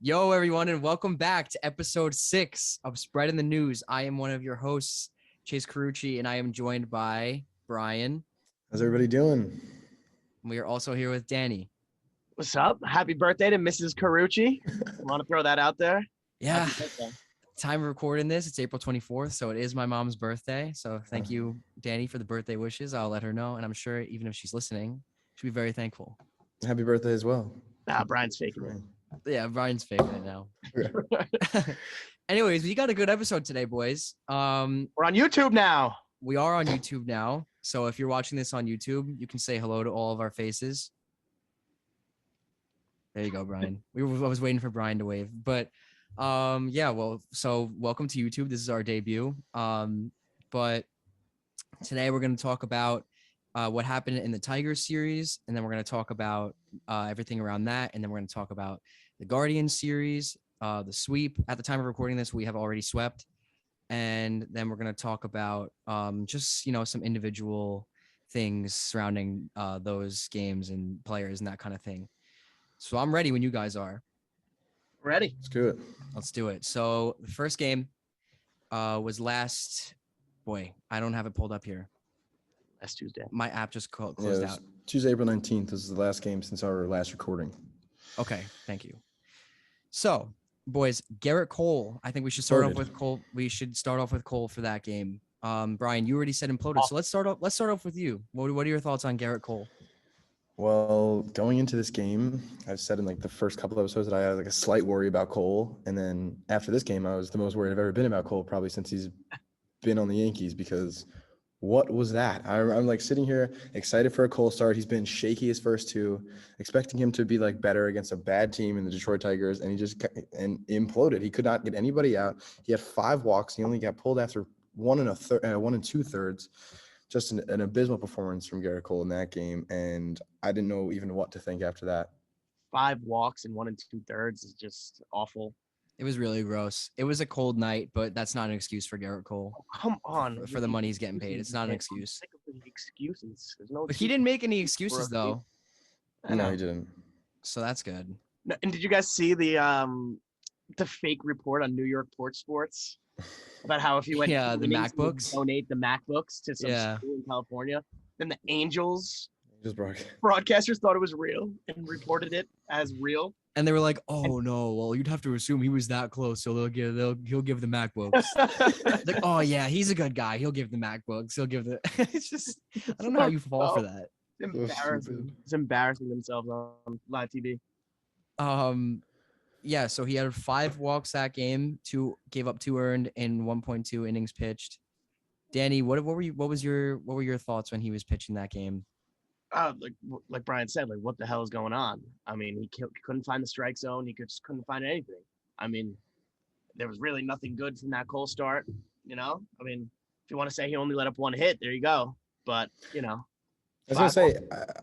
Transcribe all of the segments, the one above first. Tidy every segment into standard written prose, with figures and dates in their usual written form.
Yo, everyone, and welcome back to episode 6 of Spreading the News. I am one of your hosts, Chase Carucci, and I am joined by Brian. How's everybody doing? We are also here with Danny. What's up? Happy birthday to Mrs. Carucci. Want to throw that out there? Yeah. Time of recording this, it's April 24th, so it is my mom's birthday. So thank you, Danny, for the birthday wishes. I'll let her know, and I'm sure even if she's listening, she'll be very thankful. Happy birthday as well. Brian's faking it. Yeah, Brian's faking it now. Anyways, we got a good episode today, boys. We're on YouTube now. We are on YouTube now. So if you're watching this on YouTube, you can say hello to all of our faces. There you go, Brian. I was waiting for Brian to wave. But so welcome to YouTube. This is our debut. But today we're going to talk about what happened in the Tigers series, and then we're going to talk about everything around that, and then we're going to talk about the Guardians series, the sweep. At the time of recording this, we have already swept, and then we're going to talk about just some individual things surrounding those games and players and that kind of thing. So I'm ready when you guys are. Ready. Let's do it. Let's do it. So the first game was I don't have it pulled up here. Last Tuesday. My app just closed out. Tuesday, April 19th. This is the last game since our last recording. Okay, thank you. So, boys, Gerrit Cole. I think we should start off with Cole. We should start off with Cole for that game. Brian, you already said imploded, so let's start off with you. What are your thoughts on Gerrit Cole? Well, going into this game, I've said in the first couple of episodes that I had a slight worry about Cole, and then after this game, I was the most worried I've ever been about Cole probably since he's been on the Yankees, because what was that? I'm sitting here excited for a Cole start. He's been shaky his first two, expecting him to be better against a bad team in the Detroit Tigers, and he just imploded. He could not get anybody out. He had 5 walks. He only got pulled after 1 and 2/3. Just an abysmal performance from Gerrit Cole in that game, and I didn't know even what to think after that. 5 walks and 1 2/3 is just awful. It was really gross. It was a cold night, but that's not an excuse for Gerrit Cole. Oh, come on. For the money he's getting paid. It's not an excuse. I'm sick of the excuses. There's no But he didn't make any excuses, though. No, he didn't. So that's good. And did you guys see the fake report on New York Port Sports about how if he went the MacBooks, donate the MacBooks to some school in California, then the Angels broadcasters thought it was real and reported it as real. And they were like, "Oh no, well you'd have to assume he was that close, so he'll give the MacBooks." Like, "Oh yeah, he's a good guy. He'll give the MacBooks. He'll give the." It's just, I don't know how you fall for that. It's embarrassing themselves on live TV. Yeah. So he had 5 walks that game. Gave up 2 earned in 1.2 innings pitched. Danny, what were your thoughts when he was pitching that game? Like Brian said, what the hell is going on? I mean, he couldn't find the strike zone. He just couldn't find anything. I mean, there was really nothing good from that Cole start. I mean, if you want to say he only let up 1 hit, there you go. But I was gonna say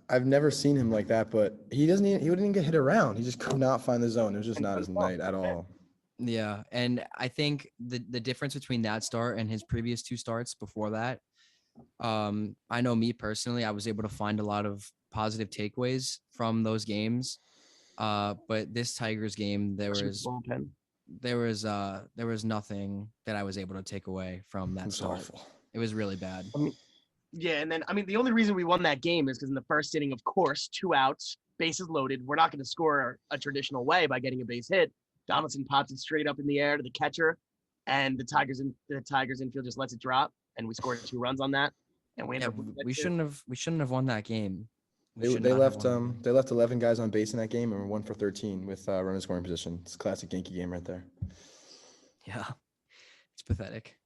I've never seen him like that, but he wouldn't even get hit around. He just could not find the zone. It was just not his night at all. Yeah, and I think the difference between that start and his previous 2 starts before that. I know me personally, I was able to find a lot of positive takeaways from those games. But this Tigers game, there was nothing that I was able to take away from that start. Awful. It was really bad. The only reason we won that game is because in the first inning, of course, 2 outs, bases loaded. We're not going to score a traditional way by getting a base hit. Donaldson pops it straight up in the air to the catcher, and the Tigers infield just lets it drop. And we scored 2 runs on that, and we shouldn't have won that game. They left 11 guys on base in that game and were 1 for 13 with runner scoring position. It's a classic Yankee game right there. Yeah, it's pathetic.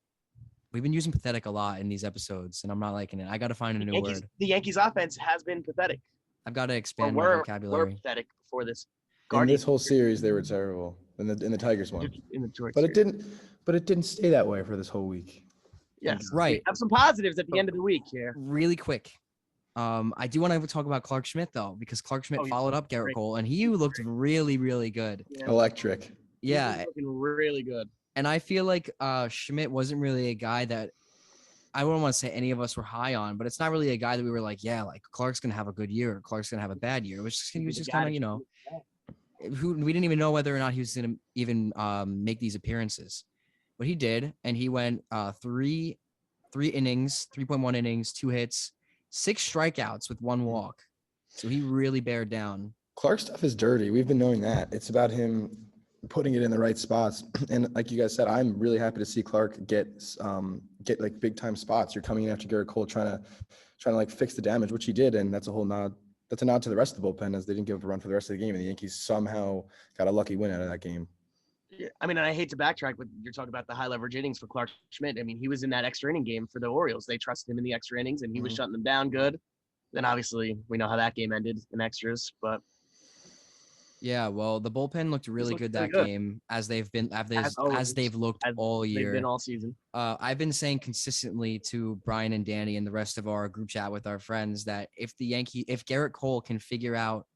We've been using pathetic a lot in these episodes, and I'm not liking it. I got to find a new word. The Yankees offense has been pathetic. I've got to expand my vocabulary. We're pathetic before this. In this whole series, they were terrible. In the Tigers one, but it didn't stay that way for this whole week. Yes, right. We have some positives at the end of the week here. Really quick. I do want to talk about Clark Schmidt, though, because Clark Schmidt followed up Gerrit Cole, and he looked really, really good. Yeah. Electric. Yeah. Looking really good. And I feel like Schmidt wasn't really a guy that I wouldn't want to say any of us were high on, but it's not really a guy that we were like, yeah, like Clark's going to have a good year or Clark's going to have a bad year. He was just kind of, who we didn't even know whether or not he was going to even make these appearances, but he did, and he went three innings, 3.1 innings, 2 hits, 6 strikeouts with 1 walk. So he really bared down. Clark's stuff is dirty. We've been knowing that. It's about him putting it in the right spots. And like you guys said, I'm really happy to see Clark get like big time spots. You're coming in after Gerrit Cole trying to like fix the damage, which he did, and that's a whole nod. That's a nod to the rest of the bullpen as they didn't give up a run for the rest of the game, and the Yankees somehow got a lucky win out of that game. Yeah, I mean, and I hate to backtrack, but you're talking about the high leverage innings for Clark Schmidt. I mean, he was in that extra inning game for the Orioles. They trusted him in the extra innings, and he was shutting them down good. Then obviously we know how that game ended in extras, but Yeah, well, the bullpen looked really good that game, as they've looked all year. They've been all season. I've been saying consistently to Brian and Danny and the rest of our group chat with our friends that if Gerrit Cole can figure out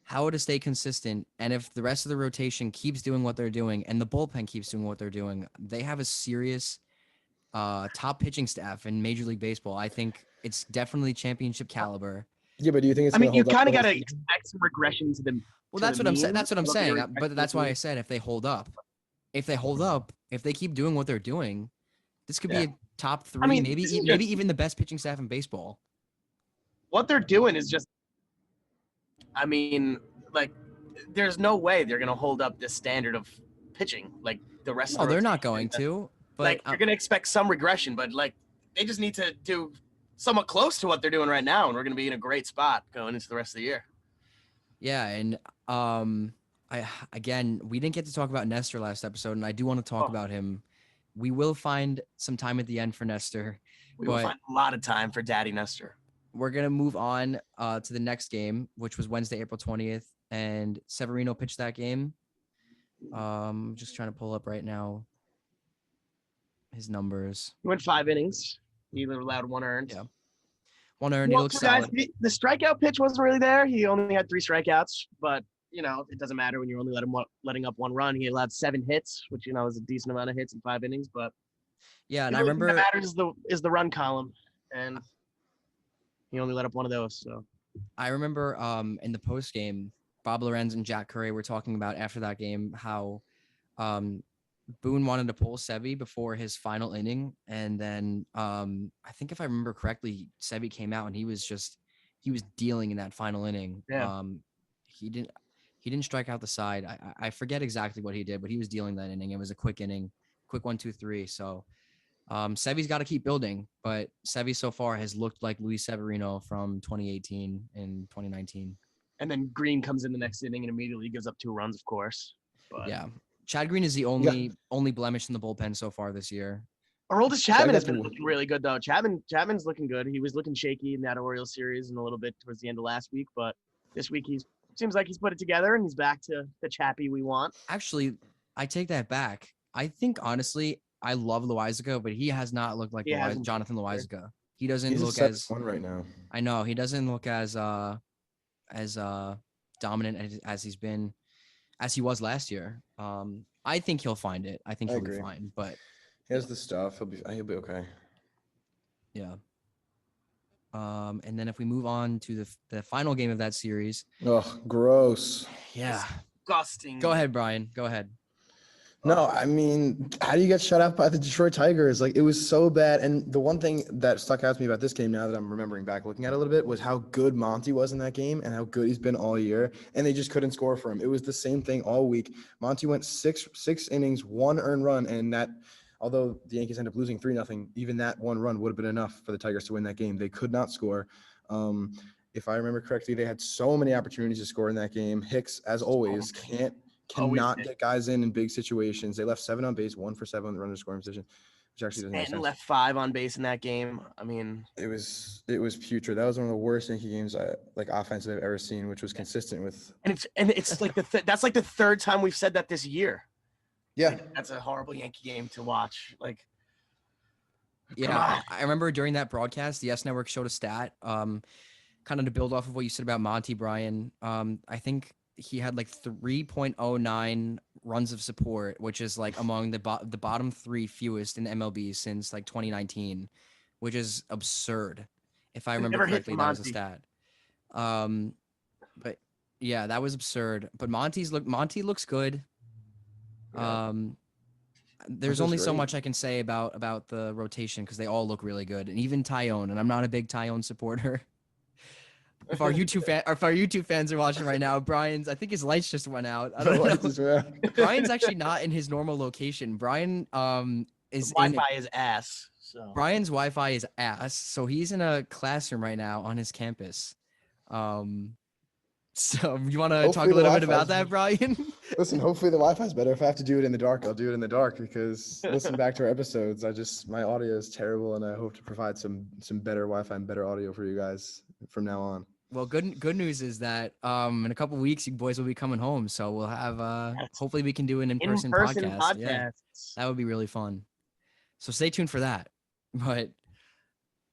how to stay consistent, and if the rest of the rotation keeps doing what they're doing and the bullpen keeps doing what they're doing, they have a serious top pitching staff in Major League Baseball. I think it's definitely championship caliber. Yeah, but do you think it's? I mean, you kind of got to expect some regression to them. Well, that's what I'm saying. That's what I'm saying. But that's why I said if they hold up, if they keep doing what they're doing, this could be a top 3, maybe even the best pitching staff in baseball. What they're doing is just, I mean, like, there's no way they're gonna hold up this standard of pitching like the rest. No, they're not going to. But like, you're gonna expect some regression, but like, they just need to do somewhat close to what they're doing right now, and we're gonna be in a great spot going into the rest of the year. Yeah, and we didn't get to talk about Nestor last episode, and I do want to talk about him. We will find some time at the end for Nestor. We will find a lot of time for Daddy Nestor. We're gonna move on to the next game, which was Wednesday, April 20th, and Severino pitched that game. Just trying to pull up right now his numbers. He went 5 innings. He allowed 1 earned. Yeah. 1 earned. He looks solid. The strikeout pitch wasn't really there. He only had 3 strikeouts, but it doesn't matter when you're only letting up 1 run. He allowed 7 hits, which is a decent amount of hits in 5 innings. But yeah, and I remember what matters is the run column, and he only let up 1 of those. So I remember in the post game, Bob Lorenz and Jack Curry were talking about after that game how Boone wanted to pull Sevy before his final inning, and then I think if I remember correctly, Sevy came out and he was dealing in that final inning. Yeah. He didn't strike out the side. I forget exactly what he did, but he was dealing that inning. It was a quick inning, quick 1, 2, 3. So Sevy's got to keep building, but Sevy so far has looked like Luis Severino from 2018 and 2019. And then Green comes in the next inning and immediately gives up 2 runs, of course. But yeah. Chad Green is the only blemish in the bullpen so far this year. Aroldis Chapman has been looking really good, though. Chapman's looking good. He was looking shaky in that Orioles series and a little bit towards the end of last week, but this week seems like he's put it together and he's back to the Chappie we want. Actually, I take that back. I think honestly, I love Loizaga, but he has not looked like Jonathan Loizaga. He doesn't look as one right now. I know he doesn't look as dominant as he was last year. I think he'll find it. I think he'll be fine, but he has the stuff. He'll be okay. Yeah. And then if we move on to the final game of that series. Oh, gross. Yeah. Disgusting. Go ahead, Brian. Go ahead. No, I mean, how do you get shut out by the Detroit Tigers? Like, it was so bad. And the one thing that stuck out to me about this game, now that I'm remembering back, looking at it a little bit, was how good Monty was in that game and how good he's been all year. And they just couldn't score for him. It was the same thing all week. Monty went six innings, 1 earned run, and that, although the Yankees ended up losing 3-0, even that 1 run would have been enough for the Tigers to win that game. They could not score. If I remember correctly, they had so many opportunities to score in that game. Hicks, as always, cannot get guys in big situations. They left 7 on base, 1 for 7 on the runner scoring position, which actually doesn't make sense. And left 5 on base in that game. I mean, it was putrid. That was one of the worst Yankee games offensive I've ever seen, which was consistent with. And it's like that's like the 3rd time we've said that this year. Yeah, like, that's a horrible Yankee game to watch. Like, yeah, I remember during that broadcast, the Yes Network showed a stat, kind of to build off of what you said about Monty, Brian. I think he had like 3.09 runs of support, which is like among the bottom 3 fewest in MLB since like 2019, which is absurd. If I remember correctly, that was a stat. But Yeah, that was absurd. But Monty looks good. Yeah. Um, there's This is only so great. much I can say about the rotation because they all look really good, and even Tyone. And I'm not a big Tyone supporter. If our YouTube fans are watching right now, I think his lights just went out. I The don't lights know. is around. Brian's actually not in his normal location. Is in Wi-Fi is ass. So Brian's Wi-Fi is ass, so he's in a classroom right now on his campus. Um, so you want to talk Hopefully a the little bit about Wi-Fi's that, Brian? Listen, hopefully the Wi-Fi's better. If I have to do it in the dark, I'll do it in the dark because listen back to our episodes. My audio is terrible, and I hope to provide some better Wi-Fi and better audio for you guys from now on. Well, good news is that in a couple weeks you boys will be coming home, so we'll have yes. hopefully we can do an in-person In-person podcast. Yeah, podcasts. that would be really fun. So stay tuned for that. But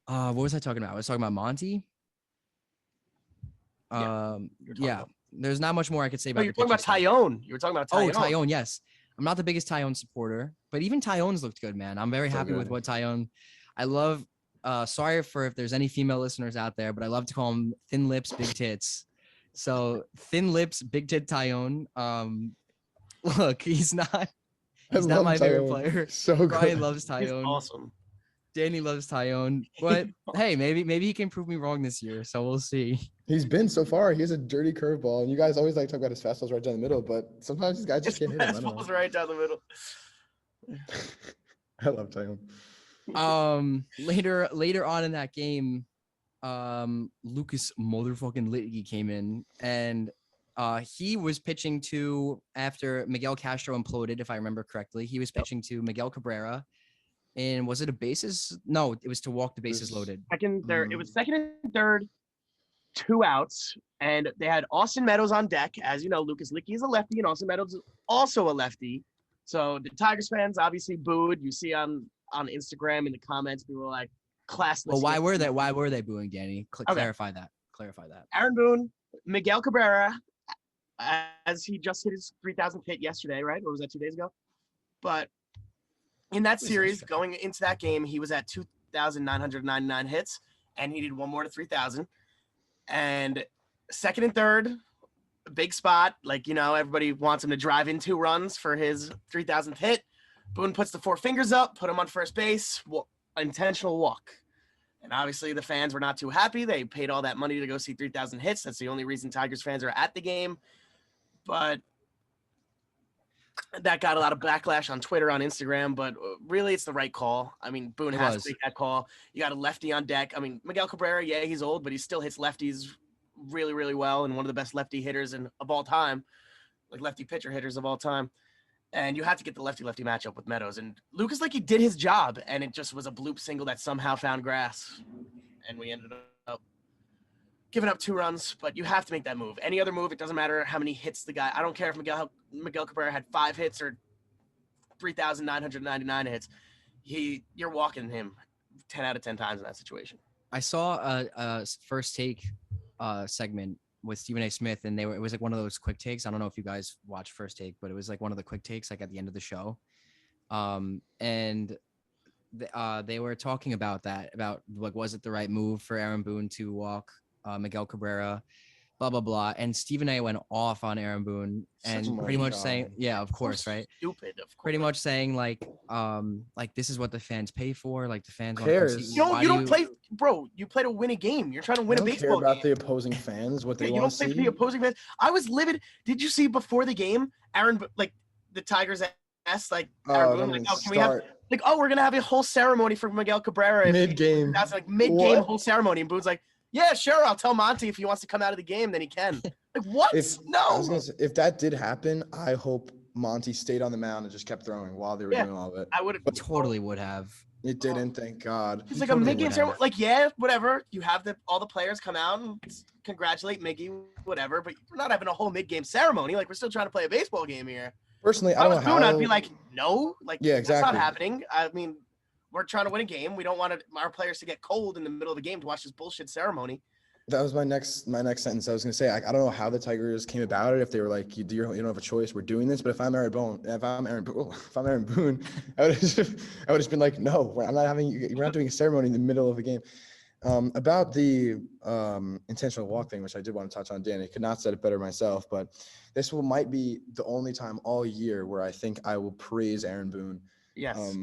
what was I talking about? I was talking about Monty. Yeah, Yeah. There's not much more I could say No, about you're the talking about pitching staff. Tyone. You were talking about Tyone. Oh, Tyone, yes. I'm not the biggest Tyone supporter, but even Tyone's looked good, man. I'm very So happy with good. what Tyone. I love. Sorry for if there's any female listeners out there, but I love to call them thin lips, big tits. So thin lips, big tit Tyone. Look, he's not I love my favorite Tyone. player. So Brian good. loves He's Tyone. awesome. Danny loves Tyone. But hey, maybe he can prove me wrong this year. So we'll see. He's been so far. He has a dirty curveball, and you guys always like talk about his fastballs right down the middle, but sometimes these guys just can't hit him. I don't Fastball's know. right down the middle. I love Tyone. Later on in that game, Lucas motherfucking Litke came in, and he was pitching to, after Miguel Castro imploded, if I remember correctly, he was pitching to Miguel Cabrera. And was it a bases? No, it was to walk the bases loaded. Second, third. It was second and third, 2 outs, and they had Austin Meadows on deck. As you know, Lucas Licky is a lefty, and Austin Meadows is also a lefty. So the Tigers fans obviously booed. You see on Instagram in the comments, people were like, "Classless." Well, why were they booing, Danny? Okay. Clarify that. Aaron Boone, Miguel Cabrera, as he just hit his 3,000th hit yesterday, right? Or was that 2 days ago? But in that series, going into that game, he was at 2,999 hits, and he did one more to 3,000. And second and third, big spot. Like, everybody wants him to drive in 2 runs for his 3,000th hit. Boone puts the 4 fingers up, put him on first base, intentional walk. And obviously the fans were not too happy. They paid all that money to go see 3,000 hits. That's the only reason Tigers fans are at the game. But that got a lot of backlash on Twitter, on Instagram, but really it's the right call. I mean, Boone has to make that call. You got a lefty on deck. I mean, Miguel Cabrera, yeah, he's old, but he still hits lefties really, really well, and one of the best lefty hitters of all time, like lefty pitcher hitters of all time. And you have to get the lefty-lefty matchup with Meadows. And Lucas Licky did his job, and it just was a bloop single that somehow found grass, and we ended up giving up 2 runs. But you have to make that move. Any other move, it doesn't matter how many hits the guy. I don't care if Miguel Cabrera had 5 hits or 3,999 hits. You're walking him 10 out of 10 times in that situation. I saw a first take segment with Stephen A. Smith, and it was like one of those quick takes. I don't know if you guys watch First Take, but it was like one of the quick takes, like at the end of the show. And they were talking about that, about like, was it the right move for Aaron Boone to walk Miguel Cabrera, blah, blah, blah. And Stephen A. went off on Aaron Boone and pretty much saying, yeah, of course, right? Stupid, of course. Pretty much saying like this is what the fans pay for. Like the fans Who cares? You don't play, bro. You play to win a game. You're trying to win a baseball care about game. the opposing fans, what they You want don't to play see. for the opposing fans. I was livid. Did you see before the game, Aaron, like the Tigers asked, like, Aaron Boone, like, oh, can we have, like, oh, we're gonna have a whole ceremony for Miguel Cabrera mid-game? That's like mid-game whole ceremony, and Boone's like, yeah, sure, I'll tell Monty if he wants to come out of the game, then he can. Like, what? If that did happen, I hope Monty stayed on the mound and just kept throwing while they were doing all of it. I would have totally would have. It didn't, thank God. It's like a mid-game ceremony. Like, yeah, whatever. You have all the players come out and congratulate Miggy, whatever. But we're not having a whole mid-game ceremony. Like, we're still trying to play a baseball game here. Personally, I don't know how. I'd be like, no, like, yeah, exactly. That's not happening. I mean, we're trying to win a game. We don't want our players to get cold in the middle of the game to watch this bullshit ceremony. That was my next sentence. I was gonna say, I don't know how the Tigers came about it. If they were like, you don't have a choice, we're doing this. But if I'm Aaron Boone, I would have just been like, no, I'm not having. We're not doing a ceremony in the middle of a game. About the intentional walk thing, which I did want to touch on, Danny, could not have said it better myself, but this might be the only time all year where I think I will praise Aaron Boone. Yes.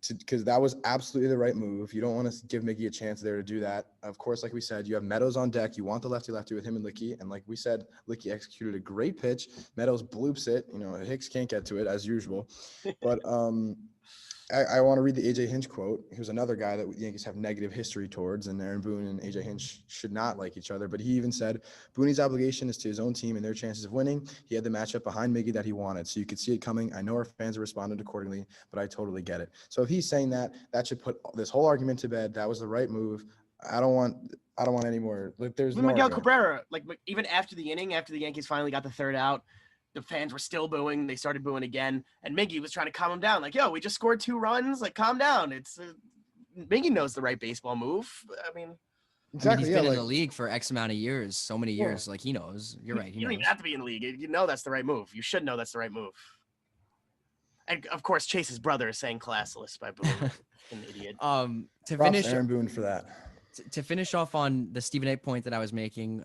Because that was absolutely the right move. You don't want to give Mickey a chance there to do that. Of course, like we said, you have Meadows on deck. You want the lefty-lefty with him and Licky. And like we said, Licky executed a great pitch. Meadows bloops it. Hicks can't get to it as usual. But I want to read the AJ Hinch quote. He was another guy that the Yankees have negative history towards, and Aaron Boone and AJ Hinch should not like each other. But he even said, Boone's obligation is to his own team and their chances of winning. He had the matchup behind Miggy that he wanted, so you could see it coming. I know our fans have responded accordingly, but I totally get it. So if he's saying that, that should put this whole argument to bed. That was the right move. I don't want any more. Like, there's no Miguel argument. Cabrera, like even after the inning, after the Yankees finally got the third out, the fans were still booing. They started booing again, and Miggy was trying to calm him down. Like, yo, we just scored 2 runs. Like, calm down. It's Miggy knows the right baseball move. I mean, Exactly. He's been in the league for X amount of years, so many years. Like, he knows. You're right. You don't even have to be in the league. You know that's the right move. You should know that's the right move. And of course, Chase's brother is saying classless by booing. An idiot. To finish, Aaron Boone for that. To finish off on the Stephen A. point that I was making,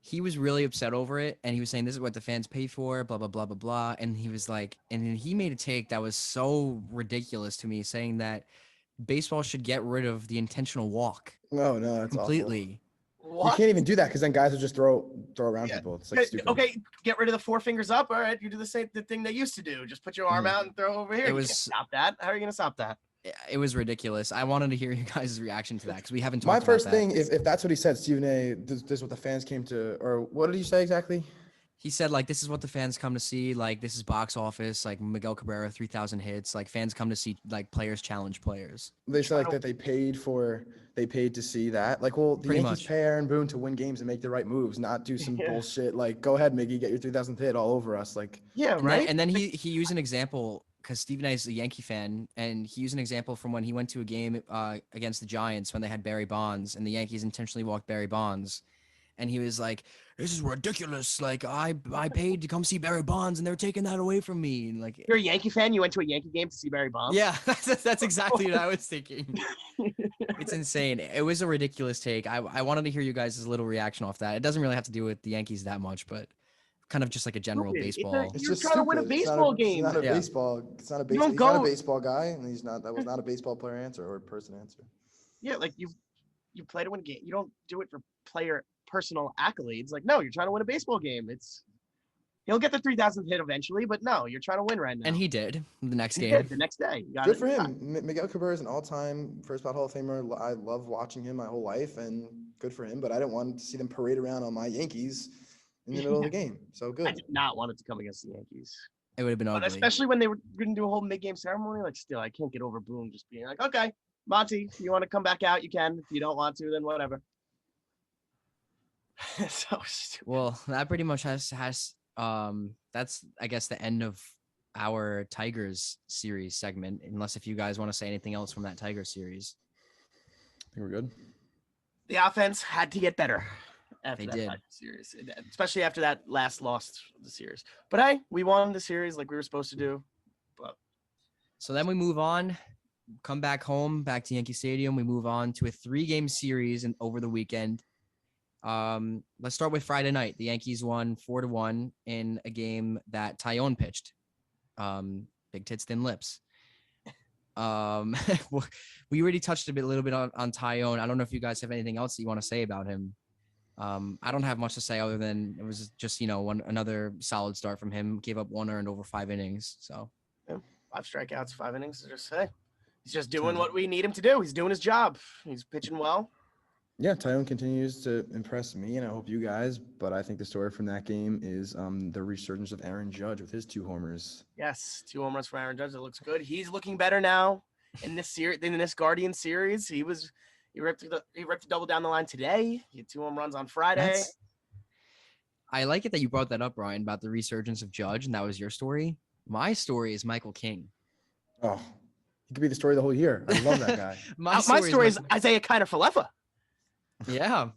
he was really upset over it, and he was saying this is what the fans pay for, blah blah blah blah blah. And he was like, and then he made a take that was so ridiculous to me, saying that baseball should get rid of the intentional walk. No, that's completely. Awful. You can't even do that because then guys will just throw around people. It's like stupid. Okay, get rid of the 4 fingers up. All right, you do the thing they used to do. Just put your arm out and throw over here. You can't stop that. How are you gonna stop that? It was ridiculous. I wanted to hear you guys' reaction to that because we haven't talked My about first that. thing, if that's what he said, Stephen A., this is what the fans came to, or what did he say exactly? He said, like, this is what the fans come to see. Like, this is box office. Like, Miguel Cabrera, 3,000 hits. Like, fans come to see, like, players challenge players. They said, like, that they paid to see that. Like, well, the Yankees pay Aaron Boone to win games and make the right moves, not do some bullshit. Like, go ahead, Miggy, get your 3,000th hit all over us. Like, yeah, right. And then he used an example because Stephen A. is a Yankee fan, and he used an example from when he went to a game against the Giants when they had Barry Bonds, and the Yankees intentionally walked Barry Bonds. And he was like, this is ridiculous. Like, I paid to come see Barry Bonds, and they're taking that away from me. And like, you're a Yankee fan? You went to a Yankee game to see Barry Bonds? Yeah, that's exactly what I was thinking. It's insane. It was a ridiculous take. I wanted to hear you guys' little reaction off that. It doesn't really have to do with the Yankees that much, but kind of just like a general baseball. You're just trying to win a baseball game. It's not a baseball. It's not a baseball. He's not a baseball guy, and he's not. That was not a baseball player answer or person answer. Yeah, like you play to win a game. You don't do it for personal accolades. Like, no, you're trying to win a baseball game. He'll get the 3,000th hit eventually, but no, you're trying to win right now. And he did the next game. The next day. Good for him. Miguel Cabrera is an all-time first ballot Hall of Famer. I love watching him my whole life, and good for him. But I didn't want to see them parade around on my Yankees in the middle of the game. So good. I did not want it to come against the Yankees. It would have been ugly. But especially when they were going to do a whole mid-game ceremony. Like, still, I can't get over Boone just being like, okay, Monty, if you want to come back out, you can. If you don't want to, then whatever. So stupid. Well, that pretty much has that's, I guess, the end of our Tigers series segment, unless if you guys want to say anything else from that Tiger series. I think we're good. The offense had to get better after that Tiger series, especially after that last loss of the series. But hey, we won the series like we were supposed to do. But so then we move on, come back home, back to Yankee Stadium. We move on to a 3-game series and over the weekend. Let's start with Friday night. The Yankees won 4-1 in a game that Tyone pitched. Big tits, thin lips. We already touched a little bit on Tyone. I don't know if you guys have anything else that you want to say about him. I don't have much to say other than it was just, another solid start from him. Gave up 1 earned over 5 innings. So 5 strikeouts, 5 innings. Just hey, he's just doing what we need him to do. He's doing his job. He's pitching well. Yeah, Tyone continues to impress me, and I hope you guys. But I think the story from that game is the resurgence of Aaron Judge with his 2 homers. Yes, 2 home runs for Aaron Judge. It looks good. He's looking better now in this series. In this Guardian series, he ripped a double down the line today. He had 2 home runs on Friday. I like it that you brought that up, Brian, about the resurgence of Judge, and that was your story. My story is Michael King. Oh, he could be the story of the whole year. I love that guy. My story is Isaiah Kiner-Falefa. Yeah.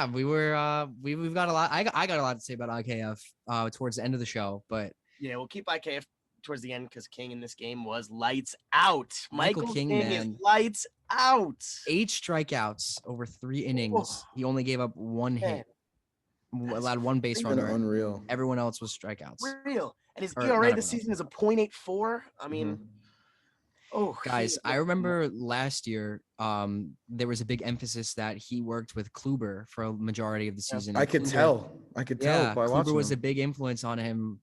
We were we've got a lot. I got a lot to say about IKF towards the end of the show, but yeah, we'll keep IKF towards the end because King in this game was lights out. Michael King is lights 8 strikeouts over 3 innings. He only gave up 1 hit, allowed 1 base runner. Unreal. Everyone else was strikeouts. Real. And his Or ERA not this everyone season is a .84. I mean, Guys, I remember last year, there was a big emphasis that he worked with Kluber for a majority of the season. I and could Kluber- tell. I could tell Yeah, by Kluber watching was a him. big influence on him.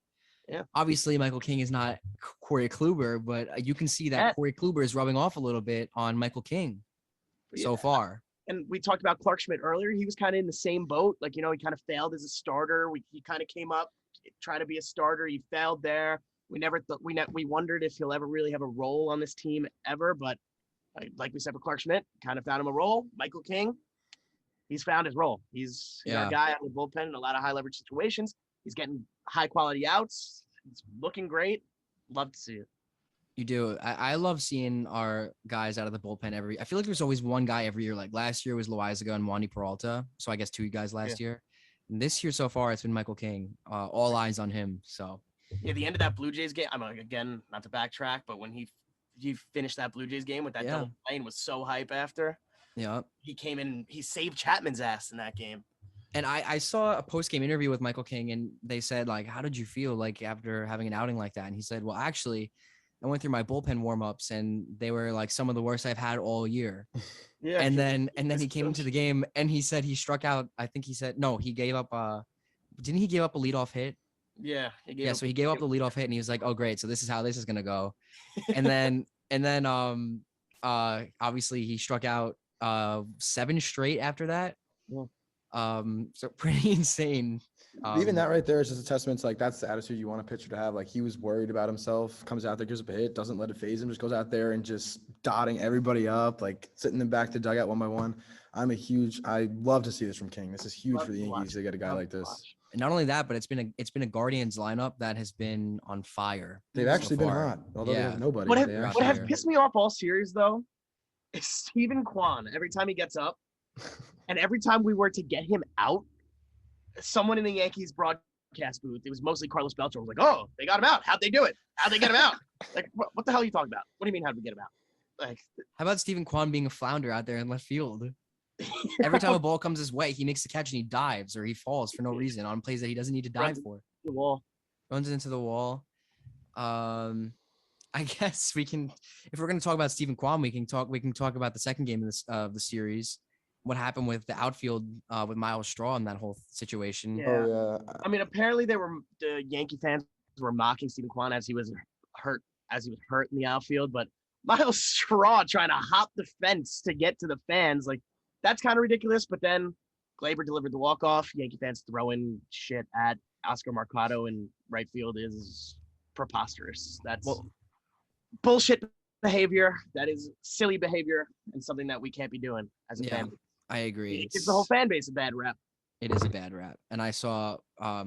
Yeah. Obviously, Michael King is not Corey Kluber, but you can see that Corey Kluber is rubbing off a little bit on Michael King so far. And we talked about Clark Schmidt earlier. He was kind of in the same boat. Like, he kind of failed as a starter. He kind of came up, trying to be a starter. He failed there. We never thought we wondered if he'll ever really have a role on this team ever. But like we said with Clark Schmidt, kind of found him a role. Michael King, he's found his role. He's our guy out of the bullpen in a lot of high leverage situations. He's getting high quality outs. He's looking great. Love to see it. You do. I love seeing our guys out of the bullpen I feel like there's always one guy every year. Like last year was Loizaga and Wandy Peralta. So I guess 2 guys last year. And this year so far, it's been Michael King. All eyes on him. So the end of that Blue Jays game, I'm again, not to backtrack, but when he finished that Blue Jays game with that double play and was so hype after. Yeah. He came in, he saved Chapman's ass in that game. And I saw a post-game interview with Michael King, and they said, like, how did you feel like after having an outing like that? And he said, well, actually, I went through my bullpen warm-ups, and they were like some of the worst I've had all year. Yeah. And then he came into the game, and he said he struck out. I think he said no. He gave up. Didn't he give up a leadoff hit? Yeah. So he gave up the leadoff hit, and he was like, oh great, so this is how this is gonna go. And then obviously he struck out 7 straight after that. Yeah. So pretty insane. Even that right there is just a testament to, like, that's the attitude you want a pitcher to have. Like, he was worried about himself, comes out there, gives up a hit, doesn't let it phase him, just goes out there and just dotting everybody up, like sitting in back to dugout one by one. I love to see this from King. This is huge for the Yankees. They get a guy like this. And not only that, but it's been a Guardians lineup that has been on fire. They've actually been hot, although they have nobody. What has pissed me off all series though is Steven Kwan. Every time he gets up, and every time we were to get him out, someone in the Yankees broadcast booth, it was mostly Carlos Beltran, was like, "Oh, they got him out. How'd they do it? How'd they get him out? Like, what the hell are you talking about? What do you mean, how'd we get him out? Like, how about Steven Kwan being a flounder out there in left field? Every time a ball comes his way, he makes the catch and he dives or he falls for no reason on plays that he doesn't need to dive for. The wall runs into the wall. I guess we can, if we're going to talk about Steven Kwan, we can talk about the second game of the series. What happened with the outfield with Miles Straw in that whole situation? Yeah. I mean, apparently the Yankee fans were mocking Steven Kwan as he was hurt in the outfield, but Miles Straw trying to hop the fence to get to the fans, like, that's kind of ridiculous. But then Glaber delivered the walk-off. Yankee fans throwing shit at Oscar Mercado in right field is preposterous. That's bullshit behavior. That is silly behavior and something that we can't be doing as a fan. I agree. It gives the whole fan base a bad rap. It is a bad rap. And I saw I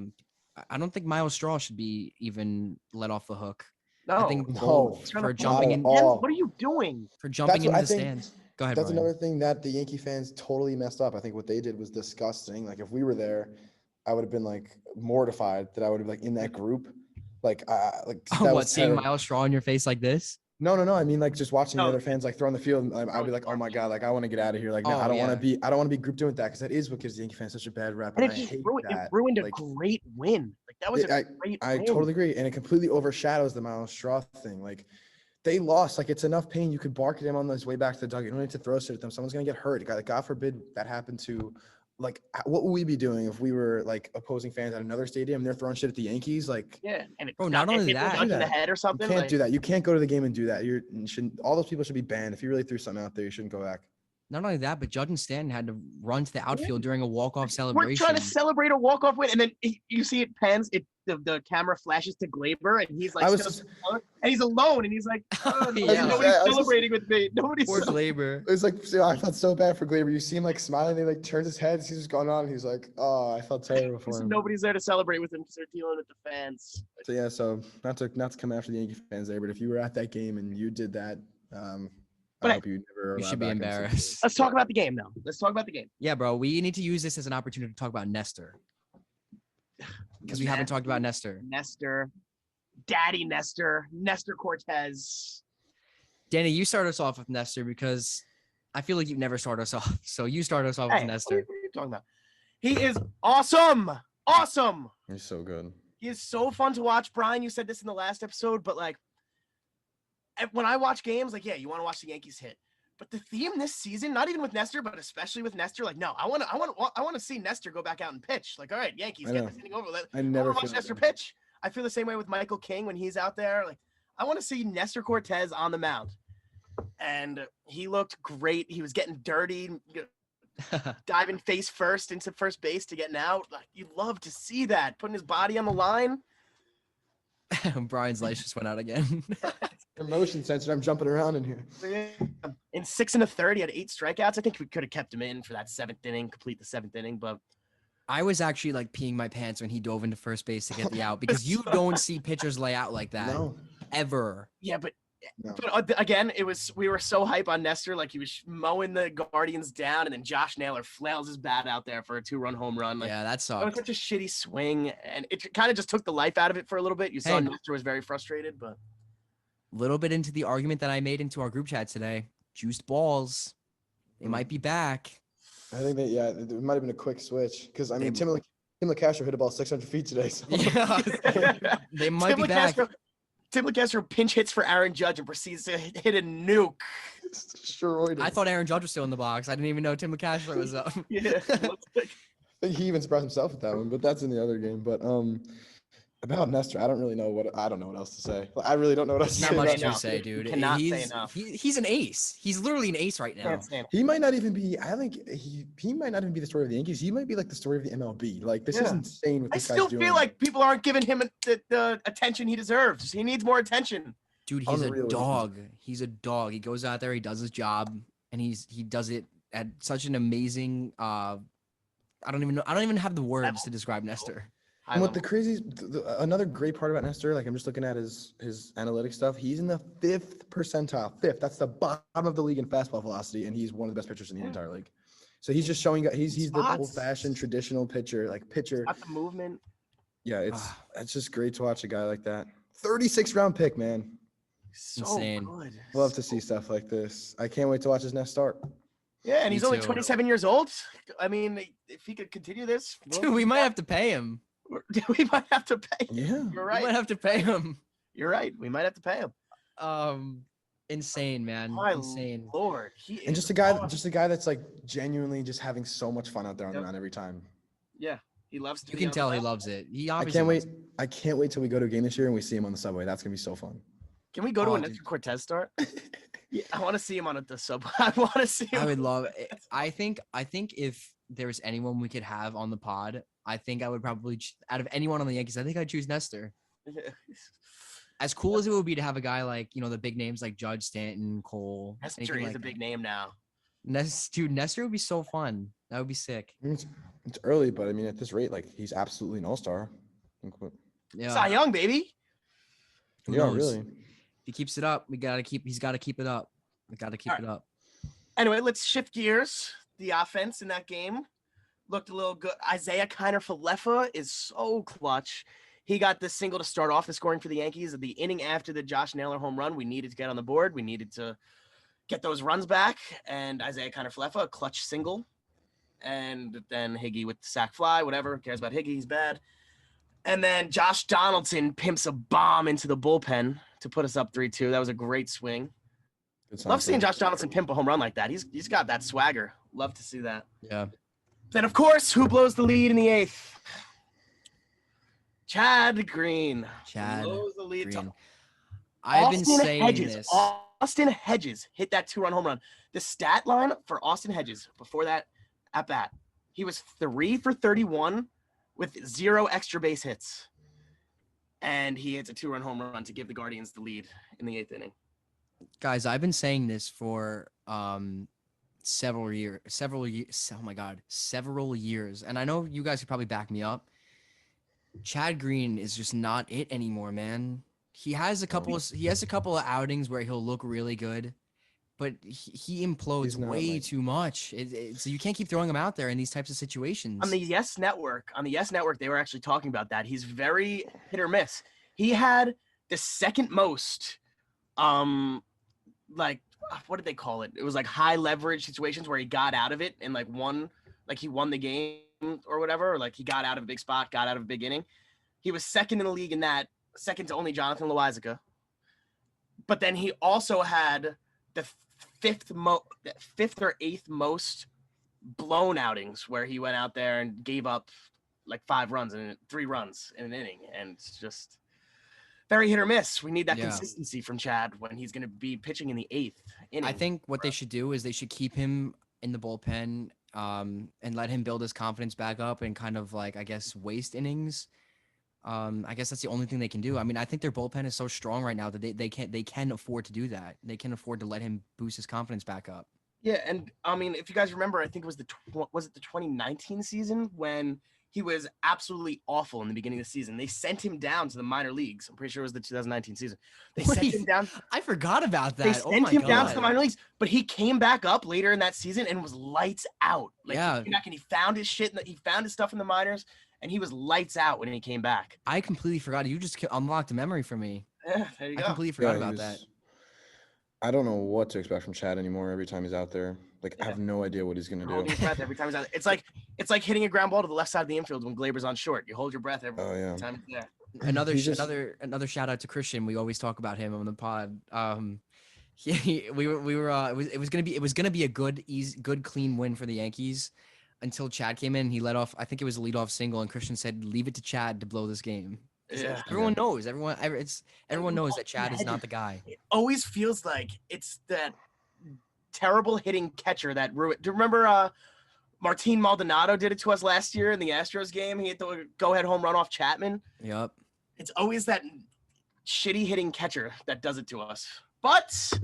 don't think Miles Straw should be even let off the hook. No. I think for jumping in. What are you doing? For jumping into the stands. Go ahead, That's Brian. another thing that the Yankee fans totally messed up. I think what they did was disgusting. Like, if we were there, I would have been like mortified that I would have like in that group. Seeing Miles Straw in your face like this? No. I mean, like, just watching the other fans like throw on the field. I'd be like, oh my god, like I want to get out of here. Like, I don't want to be grouped in with that, because that is what gives the Yankee fans such a bad rap. And it ruined a great win. Like, that was a great win. I totally agree, and it completely overshadows the Miles Straw thing. Like, they lost. Like, it's enough pain. You could bark at him on his way back to the dugout. You don't need to throw shit at them. Someone's gonna get hurt. God forbid that happened to. Like, what would we be doing if we were like opposing fans at another stadium and they're throwing shit at the Yankees? Like, and not only that, in the head or something. You can't do that. You can't go to the game and do that. All those people should be banned. If you really threw something out there, you shouldn't go back. Not only that, but Judge and Stanton had to run to the outfield during a walk-off celebration. We're trying to celebrate a walk-off win, and then you see it pans. The camera flashes to Glaber, and he's like, and he's alone, and he's like, nobody's celebrating with me. Nobody's. Poor Glaber. It was like, I felt so bad for Glaber. You see him like smiling, he like turns his head, sees what's going on, and he's like, oh, I felt terrible for him. Nobody's there to celebrate with him because they're dealing with the fans. So not to come after the Yankee fans there, but if you were at that game and you did that, I hope you never. You should be embarrassed. Let's talk about the game now. Yeah, bro. We need to use this as an opportunity to talk about Nestor, because we haven't talked about Nestor. Daddy Nestor Cortez. Danny, you start us off with Nestor, because I feel like you've never started us off. So you start us off Hey, with Nestor. what are you talking about? He is awesome. Awesome. He's so good. He is so fun to watch. Brian, you said this in the last episode, but like when I watch games, like, yeah, you want to watch the Yankees hit. But the theme this season, not even with Nestor, but especially with Nestor, like, no, I want to see Nestor go back out and pitch. Like, all right, Yankees, get this inning over. I never watch Nestor pitch. I feel the same way with Michael King when he's out there. Like, I want to see Nestor Cortez on the mound. And he looked great. He was getting dirty, diving face first into first base to getting out. Like, you love to see that, putting his body on the line. Brian's lights just went out again. Motion sensor. I'm jumping around in here. In 6 1/3, he had 8 strikeouts. I think we could have kept him in for that 7th inning, complete the 7th inning. But I was actually like peeing my pants when he dove into first base to get the out because you don't see pitchers lay out like that ever. Yeah, but again, we were so hype on Nestor, like he was mowing the Guardians down, and then Josh Naylor flails his bat out there for a 2-run home run. Like, yeah, that it was sucked. such a shitty swing, and it kind of just took the life out of it for a little bit. You saw Nestor was very frustrated, but Little bit into the argument that I made into our group chat today. Juiced balls. They might be back. I think that, yeah, it might have been a quick switch because, I mean, Tim LeCastro hit a ball 600 feet today. So. Yeah, they might be back. Tim LeCastro pinch hits for Aaron Judge and proceeds to hit a nuke. I thought Aaron Judge was still in the box. I didn't even know Tim LeCastro was up. Yeah. I think he even surprised himself with that one, but that's in the other game. But about Nestor, I don't know what else to say. I really don't know what else to say. Not much about to say, dude. He's an ace. He's literally an ace right now. He might not even be. I think he might not even be the story of the Yankees. He might be like the story of the MLB. Like this is insane. What this guy's doing. I still feel like people aren't giving him the attention he deserves. He needs more attention. Dude, he's a dog. He's a dog. He goes out there, he does his job, and he does it at such an amazing. I don't even have the words to describe Nestor. And what the crazy, another great part about Nestor, like I'm just looking at his analytics stuff. He's in the 5th percentile. 5th. That's the bottom of the league in fastball velocity, and he's one of the best pitchers in the entire league. So he's just showing. He's the old-fashioned traditional pitcher, like pitcher. Got the movement. Yeah, it's just great to watch a guy like that. 36th round pick, man. So insane. Good. Love to see stuff like this. I can't wait to watch his next start. Yeah, and he's only 27 years old. I mean, if he could continue this, dude, we might have to pay him. We might have to pay. Yeah, you're right. We might have to pay him. You're right. We might have to pay him. Insane, man. My insane. Lord, and just a guy that's like genuinely just having so much fun out there on the mound every time. Yeah, he loves. You can tell he loves it. He obviously. I can't wait till we go to a game this year and we see him on the subway. That's gonna be so fun. Can we go to a Nestor Cortez start? Yeah, I want to see him on the subway. I want to see him. I would love it. I think if there was anyone we could have on the pod, I think I would probably, out of anyone on the Yankees, I think I'd choose Nestor. As cool as it would be to have a guy like, the big names like Judge, Stanton, Cole. Nestor is a big name now. Nestor would be so fun. That would be sick. It's early, but I mean, at this rate, like he's absolutely an all-star. Yeah. Cy Young, baby. Yeah, really. If he keeps it up, he's got to keep it up. We got to keep it up. Anyway, let's shift gears. The offense in that game looked a little good. Isaiah Kiner-Falefa is so clutch. He got the single to start off the scoring for the Yankees at the inning after the Josh Naylor home run. We needed to get on the board. We needed to get those runs back. And Isaiah Kiner-Falefa, a clutch single. And then Higgy with the sac fly, whatever. Who cares about Higgy? He's bad. And then Josh Donaldson pimps a bomb into the bullpen to put us up 3-2. That was a great swing. Love seeing Josh Donaldson pimp a home run like that. He's got that swagger. Love to see that. Yeah. Then, of course, who blows the lead in the 8th? Chad Green. Blows the lead. Green. I've been saying this. Austin Hedges hit that 2-run home run. The stat line for Austin Hedges before that at bat, he was 3 for 31 with 0 extra base hits. And he hits a 2-run home run to give the Guardians the lead in the 8th inning. Guys, I've been saying this for several years. Oh my God, several years. And I know you guys could probably back me up. Chad Green is just not it anymore, man. He has a couple of outings where he'll look really good, but he implodes way too much. So you can't keep throwing him out there in these types of situations. On the Yes Network, they were actually talking about that. He's very hit or miss. He had the second most what did they call it? It was like high leverage situations where he got out of it and like he won the game or whatever, or like he got out of a big spot, got out of a big inning. He was second in the league in that, second to only Jonathan Loizaga. But then he also had the fifth or eighth most blown outings where he went out there and gave up like 3 runs in an inning, and it's just very hit or miss. We need that consistency from Chad when he's going to be pitching in the 8th inning. I think what they should do is they should keep him in the bullpen and let him build his confidence back up and kind of like, I guess, waste innings. I guess that's the only thing they can do. I mean, I think their bullpen is so strong right now that they can afford to do that. They can afford to let him boost his confidence back up. Yeah, and I mean, if you guys remember, I think it was the 2019 season when he was absolutely awful in the beginning of the season. They sent him down to the minor leagues. I'm pretty sure it was the 2019 season. They sent him down. I forgot about that. They sent him down to the minor leagues, but he came back up later in that season and was lights out. Like, yeah, he came back and he found his shit. He found his stuff in the minors, and he was lights out when he came back. I completely forgot. You just unlocked a memory for me. Yeah, there you go. I completely forgot about that. I don't know what to expect from Chad anymore. Every time he's out there, I have no idea what he's gonna do. Hold your breath every time he's out. It's like hitting a ground ball to the left side of the infield when Glaber's on short. You hold your breath every time he's there. Another shout out to Christian. We always talk about him on the pod. It was gonna be a good clean win for the Yankees until Chad came in. He let off. I think it was a leadoff single, and Christian said, "Leave it to Chad to blow this game." Yeah. Everyone knows. Everyone knows that Chad is not the guy. It always feels like it's that terrible hitting catcher that ruined. Do you remember Martin Maldonado did it to us last year in the Astros game? He hit the go-ahead home run off Chapman. Yep. It's always that shitty hitting catcher that does it to us.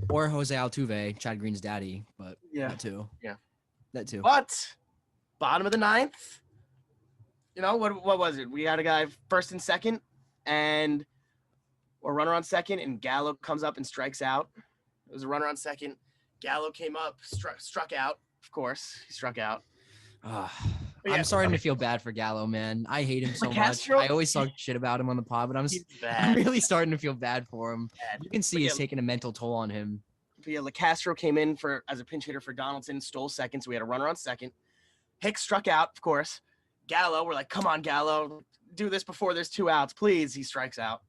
Or Jose Altuve, Chad Green's daddy, but that too. Yeah. That too. But bottom of the 9th, what was it? We had a guy first and second, and a runner on second, and Gallo comes up and strikes out. It was a runner on second. Gallo came up, struck out. Of course, he struck out. I'm starting to feel bad for Gallo, man. I hate him so much. I always talk shit about him on the pod, but I'm really starting to feel bad for him. You can see he's taking a mental toll on him. But yeah, LeCastro came in as a pinch hitter for Donaldson, stole second, so we had a runner on second. Hicks struck out, of course. Gallo, we're like, come on, Gallo, do this before there's 2 outs, please. He strikes out,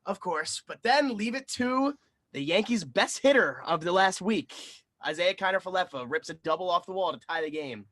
of course. But then leave it to the Yankees' best hitter of the last week. Isaiah Kiner-Falefa rips a double off the wall to tie the game.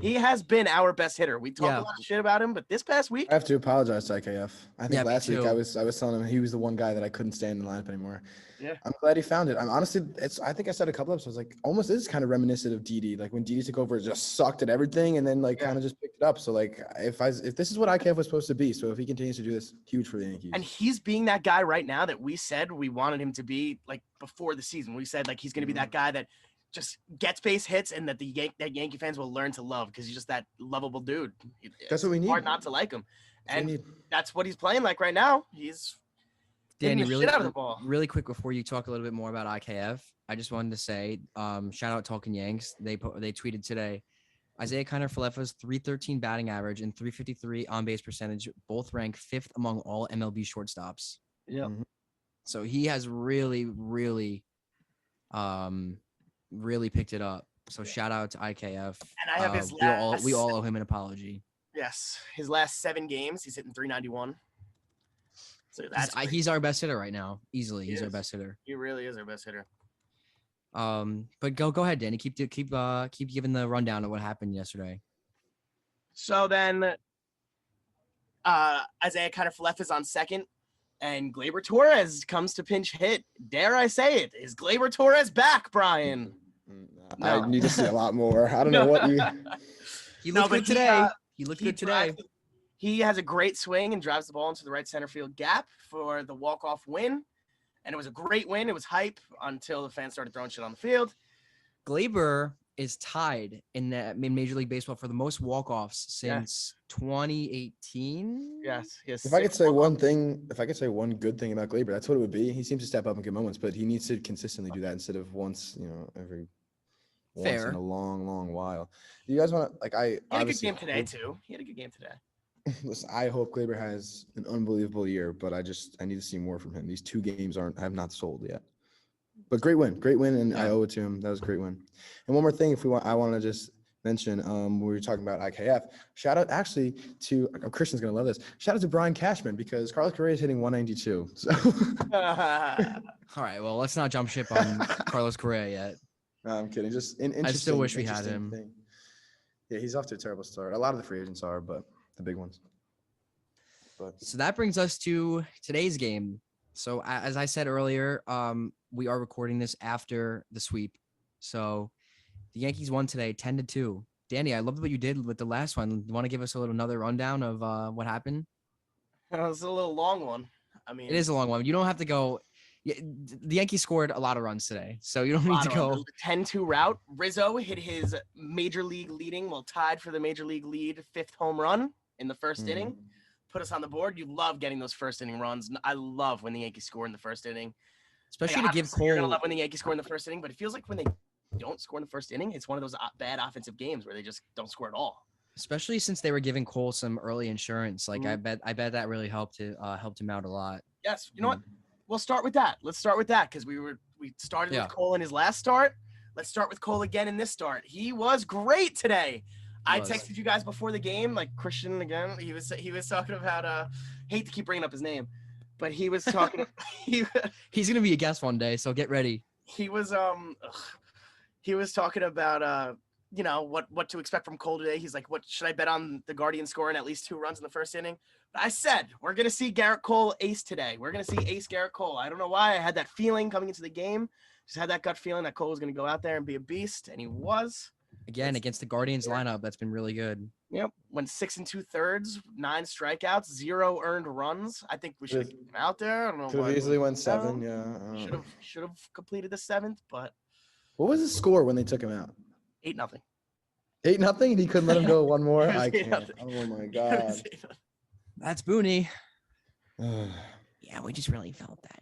He has been our best hitter. We talk a lot of shit about him, but this past week, I have to apologize to IKF. I think last week I was telling him he was the one guy that I couldn't stand in the lineup anymore. Yeah, I'm glad he found it. I'm honestly, I think I said a couple episodes, like almost is kind of reminiscent of Didi. Like when Didi took over, it just sucked at everything, and then kind of just picked it up. So like if this is what IKF was supposed to be, so if he continues to do this, huge for the Yankees. And he's being that guy right now that we said we wanted him to be like before the season. We said like he's going to be that guy that just gets base hits and that that Yankee fans will learn to love because he's just that lovable dude. That's what we need. Hard not to like him, and that's what he's playing like right now. He's Danny, really quick before you talk a little bit more about IKF, I just wanted to say, shout out Talking Yanks. They tweeted today, Isaiah Kiner-Falefa's .313 batting average and .353 on base percentage both rank 5th among all MLB shortstops. Yeah. Mm-hmm. So he has really picked it up. So shout out to IKF. And I have his we all owe him an apology. Yes, his last 7 games, he's hitting .391. So he's our best hitter right now, easily. He's our best hitter. He really is our best hitter. But go ahead, Danny. Keep giving the rundown of what happened yesterday. So then, Isaiah Kiner-Falefa is on second, and Gleyber Torres comes to pinch hit. Dare I say it? Is Gleyber Torres back, Brian? No. I need to see a lot more. I don't know what you. He looked good today. He looked good today. He has a great swing and drives the ball into the right center field gap for the walk-off win. And it was a great win. It was hype until the fans started throwing shit on the field. Gleyber is tied in Major League Baseball for the most walk-offs since 2018. Yes. If I could say one good thing about Gleyber, that's what it would be. He seems to step up in good moments, but he needs to consistently do that instead of once in a long, long while. Do you guys want to he had a good game today too. He had a good game today. Listen, I hope Gleyber has an unbelievable year, but I need to see more from him. These 2 games have not sold yet. But great win, and I Yeah. owe it to him. That was a great win. And one more thing, I want to just mention, we were talking about IKF. Shout out actually to Christian's gonna love this. Shout out to Brian Cashman because Carlos Correa is hitting 192. So All right, well, let's not jump ship on Carlos Correa yet. no, I'm kidding. Just an interesting. I still wish we had interesting him. thing. Yeah, he's off to a terrible start. A lot of the free agents are, but the big ones. But So that brings us to today's game. So as I said earlier, we are recording this after the sweep. So the Yankees won today 10-2. Danny, I loved what you did with the last one. You want to give us another rundown of what happened? It was a little long one. I mean, It is a long one. You don't have to go. The Yankees scored a lot of runs today, so you don't need to go. 10-2 route. Rizzo hit his major league leading, tied for the major league lead, 5th home run in the first inning. Put us on the board. You love getting those first inning runs. I love when the Yankees score in the first inning. Especially to give You're gonna Cole. love when the Yankees score in the first inning, but it feels like when they don't score in the first inning, it's one of those bad offensive games where they just don't score at all. Especially since they were giving Cole some early insurance. Like I bet that really helped him out a lot. Yes. You know what? We'll start with that. Let's start with that because we started with Cole in his last start. Let's start with Cole again in this start. He was great today. I texted you guys before the game, like Christian again. He was talking about hate to keep bringing up his name, but he was talking. He's gonna be a guest one day, so get ready. He was talking about what to expect from Cole today. He's like, what should I bet on the Guardians scoring at least 2 runs in the first inning? But I said we're gonna see Gerrit Cole ace today. We're gonna see ace Gerrit Cole. I don't know why. I had that feeling coming into the game. Just had that gut feeling that Cole was gonna go out there and be a beast, and he was. Again, against the Guardians lineup, that's been really good. Yep. Went 6 2/3, 9 strikeouts, 0 earned runs. I think we should have kept him out there. I don't know. Could have easily went 7. Yeah. Should have completed the 7th, but. What was the score when they took him out? 8-0. 8-0. He couldn't let him go one more. I can't. 8-0. Oh my god. That's Booney. Yeah, we just really felt that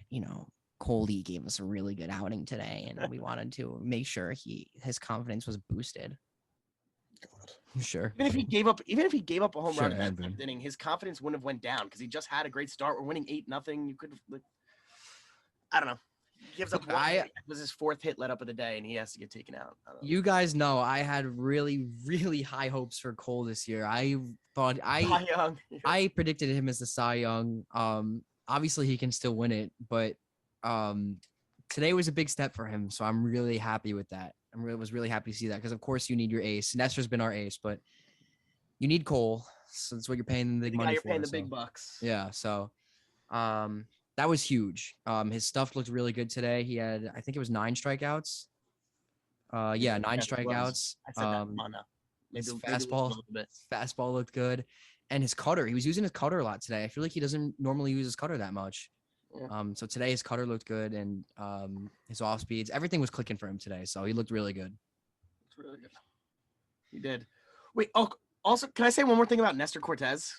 Coley gave us a really good outing today, and we wanted to make sure his confidence was boosted. God. Sure. Even if he gave up a home run in Sure, that 7th inning, his confidence wouldn't have went down because he just had a great start. We're winning 8-0. You could have, I don't know. He gives up one. It was his 4th hit let up of the day, and he has to get taken out. You guys know I had really, really high hopes for Cole this year. I thought I predicted him as the Cy Young. Obviously he can still win it, but today was a big step for him, so I'm really happy with that. Was really happy to see that because of course you need your ace. Nestor's been our ace, but you need Cole, so that's what you're paying the big money for. You're paying the big bucks. Yeah, so that was huge. His stuff looked really good today. He had, I think it was 9 strikeouts. 9 strikeouts. I said that. Maybe his fastball looked good, and his cutter. He was using his cutter a lot today. I feel like he doesn't normally use his cutter that much. Yeah. So today his cutter looked good, and his off speeds, everything was clicking for him today. So he looked really good. It's really good. He did. Wait. Oh, also, can I say one more thing about Nestor Cortez?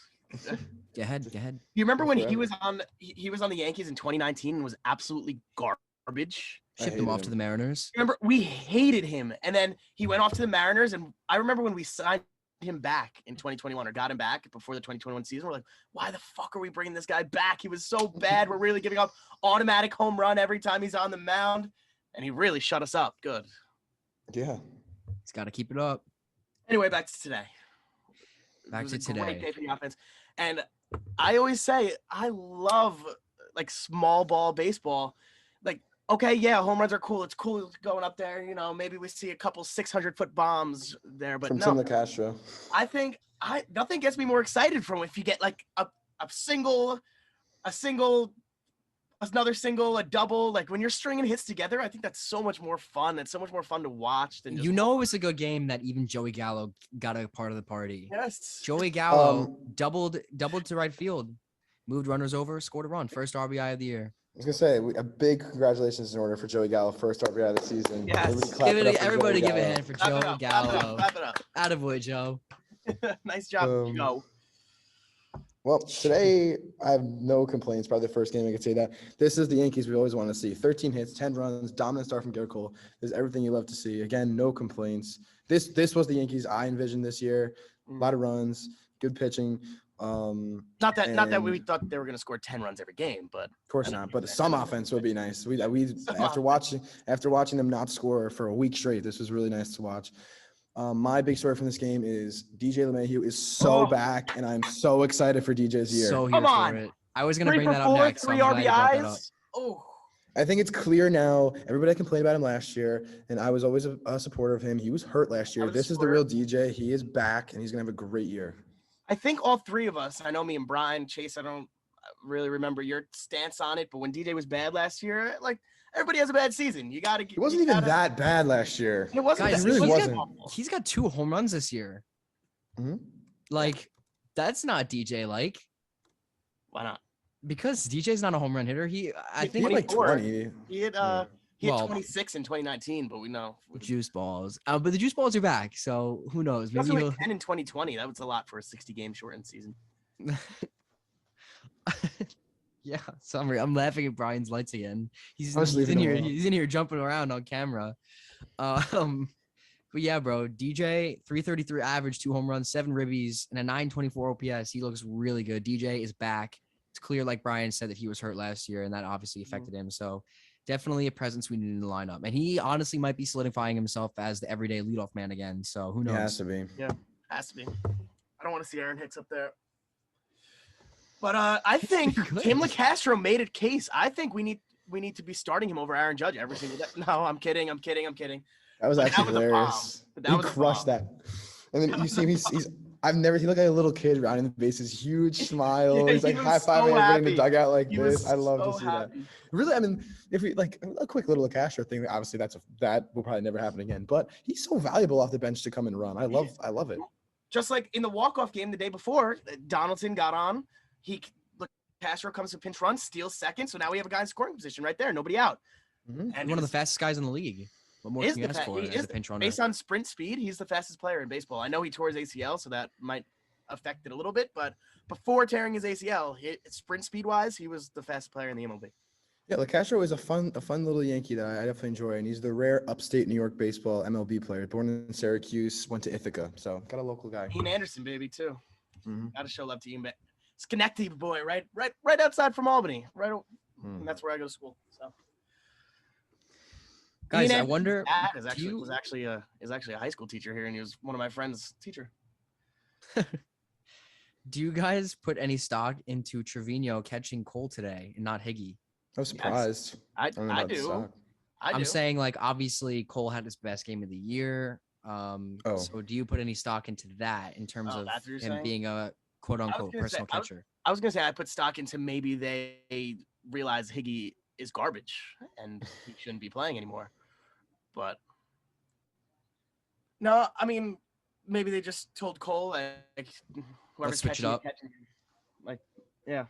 Go ahead. You remember when he was on the Yankees in 2019 and was absolutely garbage? Shipped him off to the Mariners. Remember, we hated him, and then he went off to the Mariners, and I remember when we signed him back in 2021 or got him back before the 2021 season. We're like, why the fuck are we bringing this guy back? He was so bad. We're really giving up automatic home run every time he's on the mound, and he really shut us up. Good. Yeah. He's got to keep it up. Anyway, back to today. Back to today. Great day for the offense. And I always say I love like small ball baseball. Like, okay, yeah, home runs are cool. It's cool going up there. Maybe we see a couple 600-foot boms there, but from no. Tim the Castro. I think nothing gets me more excited from if you get like a single, another single, a double. Like when you're stringing hits together, I think that's so much more fun. It's so much more fun to watch than just it was a good game that even Joey Gallo got a part of the party. Yes. Joey Gallo doubled to right field, moved runners over, scored a run, first RBI of the year. I was gonna say a big congratulations in order for Joey Gallo, first RBI of the season. Yes. Everybody give a hand for Joey Gallo. Clap it up. Attaboy, Joe. Nice job, Joe. Well, today I have no complaints. Probably the first game I could say that. This is the Yankees we always want to see. 13 hits, 10 runs, dominant start from Gerrit Cole. This is everything you love to see. Again, no complaints. This was the Yankees I envisioned this year. A lot of runs, good pitching. Not that we and thought they were going to score 10 runs every game, but of course not. But some offense would be nice. We after watching them not score for a week straight, this was really nice to watch. My big story from this game is DJ LeMahieu is so back, and I'm so excited for DJ's year. So here Come for on. it. I was gonna 3 bring for that up 4, next. So 3 I'm glad you brought that up. RBIs. Oh, I think it's clear now. Everybody complained about him last year, and I was always a supporter of him. He was hurt last year. This is the real DJ. He is back, and he's gonna have a great year. I think all three of us, I know me and Brian, Chase, I don't really remember your stance on it, but when DJ was bad last year, like everybody has a bad season. You got to get. It wasn't even that bad last year. It wasn't. Guys, it really wasn't. He's got 2 home runs this year. Mm-hmm. Like, that's not DJ like. Why not? Because DJ's not a home run hitter. I think like 20. He had 26 in 2019, but we know juice balls. But the juice balls are back, so who knows? Maybe Maybe he'll 10 in 2020. That was a lot for a 60-game shortened season. Yeah, sorry, I'm laughing at Brian's lights again. He's in here. He's in here jumping around on camera. But yeah, bro, DJ 333 average, 2 home runs, 7 ribbies, and a 924 OPS. He looks really good. DJ is back. It's clear, like Brian said, that he was hurt last year, and that obviously affected him. So definitely a presence we need in the lineup. And he honestly might be solidifying himself as the everyday leadoff man again. So who knows? It has to be. Yeah, has to be. I don't want to see Aaron Hicks up there. But I think Tim LaCastro made a case. I think we need to be starting him over Aaron Judge every single day. No, I'm kidding. That was actually hilarious. He crushed that. And then you see him, he looked like a little kid rounding the bases, huge smile. He's like high-fiving everybody in the dugout like this. I love to see that. Really, I mean, if we like a quick little Castro thing, obviously that will probably never happen again. But he's so valuable off the bench to come and run. I love it. Just like in the walk-off game the day before, Donaldson got on. Castro comes to pinch run, steals second. So now we have a guy in scoring position right there. Nobody out. Mm-hmm. And one of the fastest guys in the league. What more can you ask for as a pinch runner? Based on sprint speed, he's the fastest player in baseball. I know he tore his ACL, so that might affect it a little bit. But before tearing his ACL, sprint speed-wise, he was the fastest player in the MLB. Yeah, LaCastro is a fun little Yankee that I definitely enjoy, and he's the rare upstate New York baseball MLB player. Born in Syracuse, went to Ithaca, so got a local guy. Ian Anderson, baby, too. Mm-hmm. Got to show love to Ian. Schenectady boy, right outside from Albany, and that's where I go to school. So, guys, I wonder. Was actually a high school teacher here, and he was one of my friend's teacher. Do you guys put any stock into Trevino catching Cole today and not Higgy? I was surprised. Yes. I do. I'm saying, like, obviously Cole had his best game of the year. So do you put any stock into that in terms of him being a quote unquote personal catcher? I was gonna say I put stock into maybe they realize Higgy is garbage and he shouldn't be playing anymore. But no, I mean maybe they just told Cole like let's switch it up. Like yeah.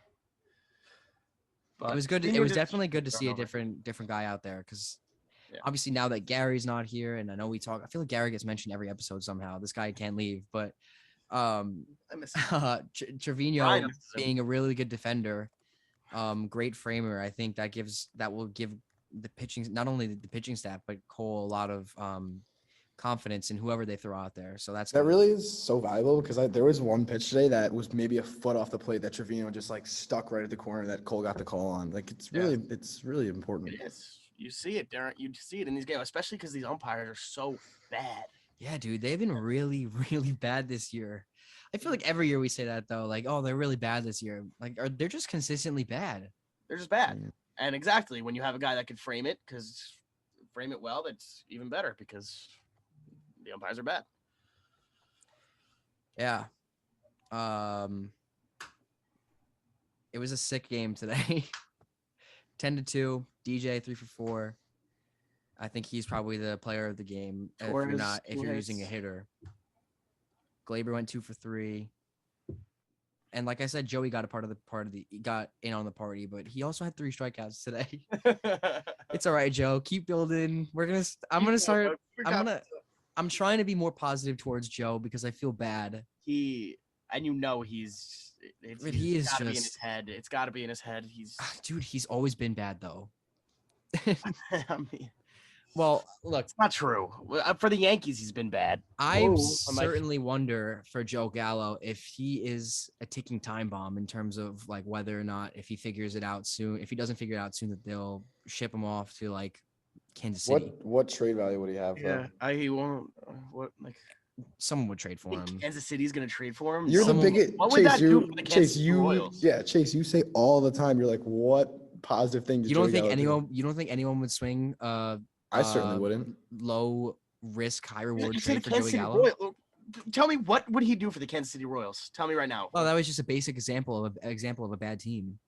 But it was good. It was definitely good to see a different guy out there because obviously now that Gary's not here, and I know I feel like Gary gets mentioned every episode somehow. This guy can't leave, but Trevino being a really good defender, great framer. I think that will give the pitching, not only the pitching staff, but Cole a lot of confidence in whoever they throw out there. So that really is so valuable because there was one pitch today that was maybe a foot off the plate that Trevino just like stuck right at the corner that Cole got the call on. Like it's really important. It is. You see it, Darren. You see it in these games, especially because these umpires are so bad. Yeah, dude, they've been really, really bad this year. I feel like every year we say that though, like, oh, they're really bad this year. Like, they're just consistently bad. They're just bad. Mm-hmm. And exactly when you have a guy that can frame it well, that's even better because the umpires are bad. Yeah. It was a sick game today. 10-2, DJ 3 for 4. I think he's probably the player of the game if you're using a hitter. Glaber went 2 for 3. And like I said, Joey got got in on the party, but he also had 3 strikeouts today. It's all right, Joe. Keep building. I'm trying to be more positive towards Joe because I feel bad. It's gotta be in his head. It's got to be in his head. Dude, he's always been bad though. I mean, Well, look, It's not true. For the Yankees, he's been bad. I Whoa, certainly wonder for Joe Gallo if he is a ticking time bomb in terms of like whether or not if he figures it out soon. If he doesn't figure it out soon, that they'll ship him off to like Kansas City. What trade value would he have Yeah, though? he won't. What like? Someone would trade for Think him. Kansas City's gonna trade for him? You're the Someone- biggest What would Chase. that do for the Kansas City Royals? Chase. You say all the time. You're like, what positive thing did You don't Joey think Gallo do? anyone? You don't think anyone would swing I certainly wouldn't. low risk, high reward You say the trade for Kansas Joey City Gallo? Royals. Tell me what would he do for the Kansas City Royals? Tell me right now. Well, that was just a basic example of a bad team.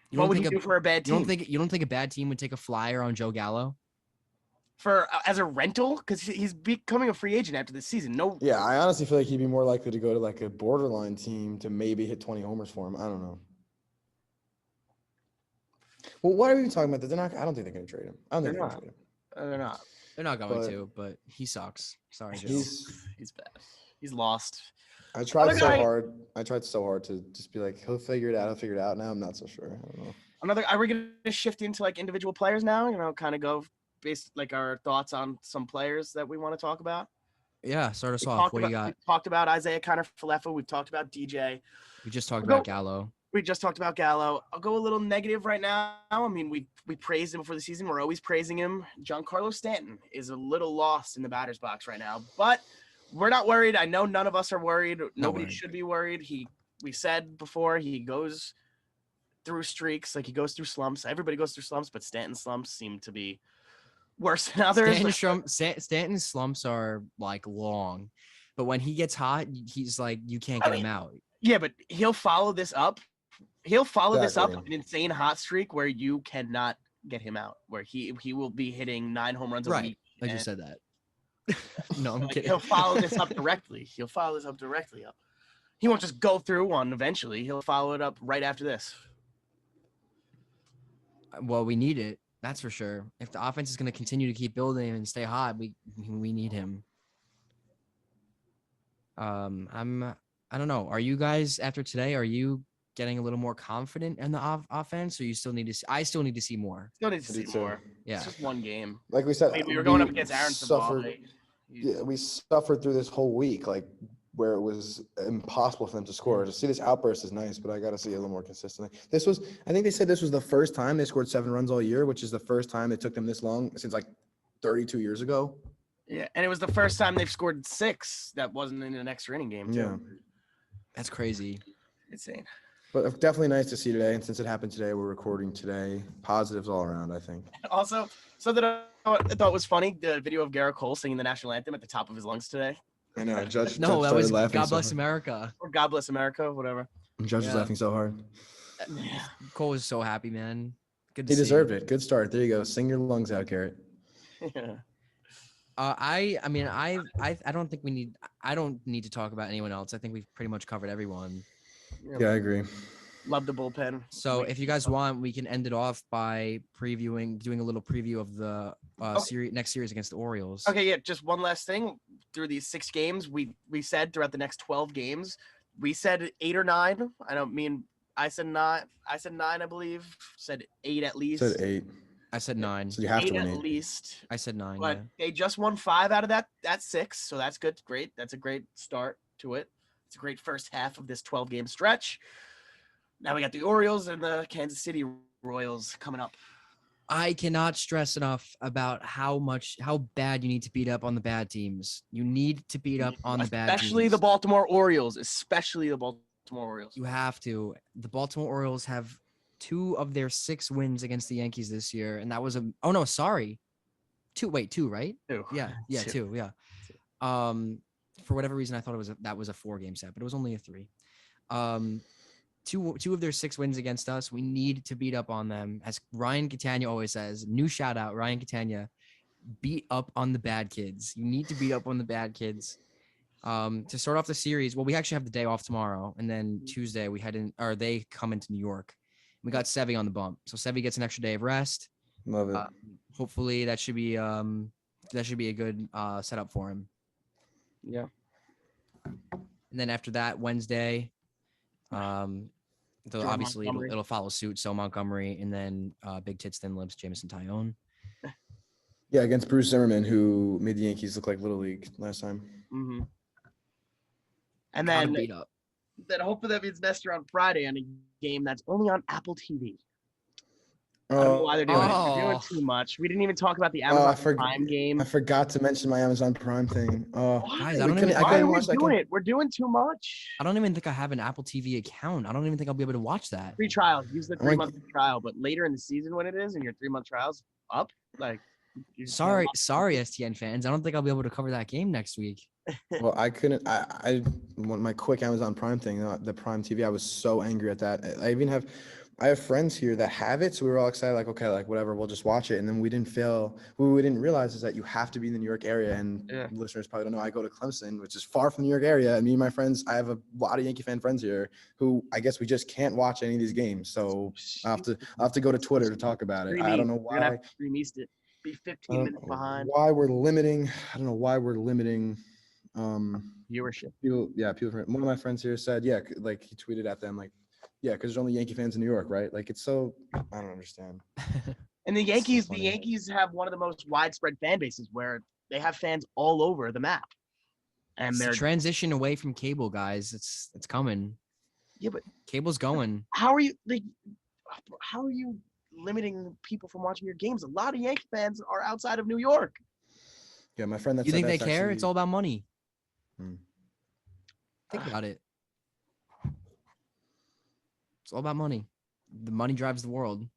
You What don't would think he do for a bad team? you don't think a bad team would take a flyer on Joe Gallo? For as a rental, because he's becoming a free agent after this season. No, Yeah, I honestly feel like he'd be more likely to go to like a borderline team to maybe hit 20 homers for him. I don't know. Well, what are we talking about? I don't think they're going to trade him. I don't think They're they're going to trade him. they're not. They're not going But- to, but he sucks. Sorry, Joe. He's bad. He's lost. I tried Other so guy- hard. I tried so hard to just be like, he'll figure it out. He'll figure it out. Now I'm not so sure. I don't know. Are we gonna shift into like individual players now? You know, kind of go based like our thoughts on some players that we want to talk about. Yeah, start us We off. talked What do about, you got? we talked about Isaiah Falefa. We've talked about DJ. We just talked We'll about go- Gallo. We just talked about Gallo. I'll go a little negative right now. I mean, we praised him before the season. We're always praising him. Giancarlo Stanton is a little lost in the batter's box right now, but we're not worried. I know none of us are worried. Nobody worried. should be worried. We said before he goes through streaks, like he goes through slumps. Everybody goes through slumps, but Stanton's slumps seem to be worse than others. Stanton's slumps are like long, but when he gets hot, he's like you can't get him out. Yeah, but he'll follow this up. He'll follow this up Exactly. with an insane hot streak where you cannot get him out. Where he will be hitting 9 home runs a Right. week. I just said that. No, I'm Like, kidding. he'll follow this up directly. He'll follow this up directly up. He won't just go through one eventually. He'll follow it up right after this. Well, we need it. That's for sure. If the offense is going to continue to keep building and stay hot, we need him. I don't know. Are you guys after today? Are you getting a little more confident in the offense, or you still need to? I still need to see more. Still need to I do see too. more. Yeah. It's just one game. Like we said, I mean, we were going up against Aaron Savale. Yeah, we suffered through this whole week, like where it was impossible for them to score. To see this outburst is nice, but I got to see it a little more consistently. I think they said this was the first time they scored 7 runs all year, which is the first time it took them this long since like 32 years ago. Yeah, and it was the first time they've scored 6 that wasn't in an extra inning game, too. Yeah. That's crazy. Insane. But definitely nice to see today. And since it happened today, we're recording today. Positives all around, I think. Also, something I thought was funny, the video of Gerrit Cole singing the national anthem at the top of his lungs today. I know. Judge No, that started was laughing God so Bless hard. America. Or God Bless America, whatever. Judge was Yeah. laughing so hard. Yeah. Cole was so happy, man. Good to He see. deserved it. Good start. There you go. Sing your lungs out, Garrett. Yeah. I mean, I don't think I don't need to talk about anyone else. I think we've pretty much covered everyone. Yeah, I agree. Love the bullpen. So if you guys want, we can end it off by doing a little preview of the next series against the Orioles. Okay, yeah, just one last thing. Through these 6 games, we said throughout the next 12 games, we said 8 or 9. I said 9. I said 9, I believe. Said 8 at least. Said 8. I said 9. So you have 8 to win at 8. least. I said 9. But Yeah. they just won 5 out of that 6, so that's good. Great. That's a great start to it. It's a great first half of this 12-game stretch. Now we got the Orioles and the Kansas City Royals coming up. I cannot stress enough about how bad you need to beat up on the bad teams. You need to beat up on the bad teams. Especially the Baltimore Orioles. You have to. The Baltimore Orioles have 2 of their 6 wins against the Yankees this year, and that was 2. Wait, 2, right? 2. Yeah, 2. Yeah. For whatever reason, I thought that was a 4-game set, but it was only a 3. 2 of their 6 wins against us. We need to beat up on them. As Ryan Catania always says, new shout out, Ryan Catania, beat up on the bad kids. You need to beat up on the bad kids. To start off the series, well, we actually have the day off tomorrow, and then Tuesday they come into New York. We got Sevy on the bump, so Sevy gets an extra day of rest. Love it. Hopefully, that should be a good setup for him. Yeah. And then after that, Wednesday, obviously it'll follow suit. So Montgomery, and then Big Tits Thin Lips, Jameson Tyone. Yeah, against Bruce Zimmerman, who made the Yankees look like Little League last time. Mm-hmm. And Gotta then beat up. hopefully that means Nestor on Friday on a game that's only on Apple TV. I don't know why they're doing it. They're doing too much. We didn't even talk about the Amazon Prime game. I forgot to mention my Amazon Prime thing. Guys, why are we doing it? We're doing too much. I don't even think I have an Apple TV account. I don't even think I'll be able to watch that. Free trial. Use the 3-month trial, but later in the season when it is and your 3-month trial's up, like. Sorry, STN fans. I don't think I'll be able to cover that game next week. Well, I couldn't. I want my quick Amazon Prime thing, the Prime TV. I was so angry at that. I have friends here that have it, so we were all excited, like, okay, like whatever, we'll just watch it. And then we didn't realize is that you have to be in the New York area. And listeners probably don't know, I go to Clemson, which is far from the New York area. And me and my friends, I have a lot of Yankee fan friends here who I guess we just can't watch any of these games. So I'll have to go to Twitter to talk about it. I don't know why. We're gonna have to East it. Be 15 minutes behind. I don't know why we're limiting viewership. People. One of my friends here said, like he tweeted at them, like, yeah, because there's only Yankee fans in New York, right? Like, it's so, I don't understand. And the Yankees have one of the most widespread fan bases where they have fans all over the map. And they're transition away from cable, guys. It's coming. Yeah, but cable's going. How are you limiting people from watching your games? A lot of Yankee fans are outside of New York. Yeah, my friend. You think they care? It's all about money. Think about it. It's all about money. The money drives the world.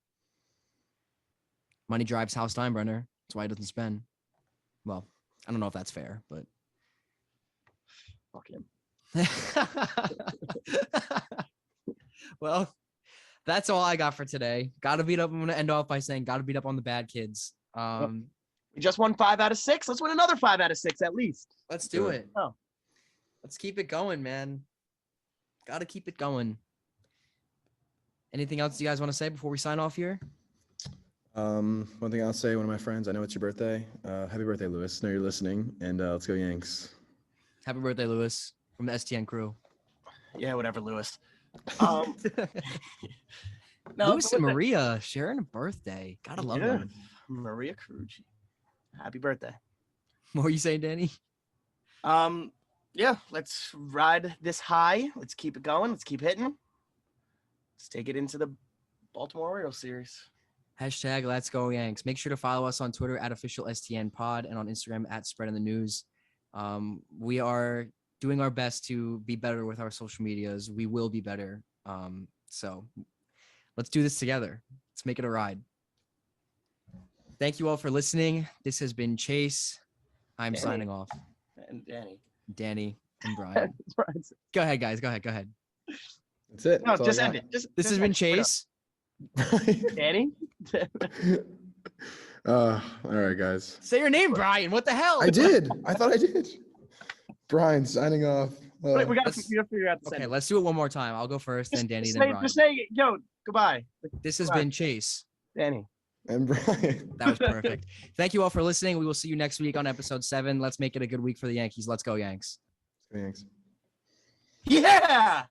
Money drives Hal Steinbrenner. That's why he doesn't spend. Well, I don't know if that's fair, but fuck him. Well, that's all I got for today. Gotta beat up. I'm gonna end off by saying gotta beat up on the bad kids. We just won 5 out of 6. Let's win another 5 out of 6 at least. Let's do it. Oh. Let's keep it going, man. Gotta keep it going. Anything else you guys want to say before we sign off here? One thing I'll say, one of my friends, I know it's your birthday. Happy birthday, Lewis. I know you're listening, and let's go Yanks. Happy birthday, Lewis, from the STN crew. Yeah, whatever, Lewis. Lewis and Maria sharing a birthday. Gotta love them. Maria Carucci. Happy birthday. What were you saying, Danny? Yeah, let's ride this high. Let's keep it going. Let's keep hitting. Let's take it into the Baltimore Orioles series. Hashtag Let's Go Yanks. Make sure to follow us on Twitter at official STN pod and on Instagram at Spread in the News. We are doing our best to be better with our social medias. We will be better. So let's do this together. Let's make it a ride. Thank you all for listening. This has been Chase. I'm Danny. signing off. And Danny and Brian. Go ahead, guys. Go ahead. That's it. No, That's just end it. This has been Chase. Danny? All right, guys. Say your name, Brian. What the hell? I did. I thought I did. Brian signing off. Wait, we got to figure out the Okay, sentence. let's do it one more time. I'll go first, then Danny, then Brian. Just say, yo, goodbye. This has been Chase. Danny. And Brian. That was perfect. Thank you all for listening. We will see you next week on episode 7. Let's make it a good week for the Yankees. Let's go, Yanks. Thanks. Yeah!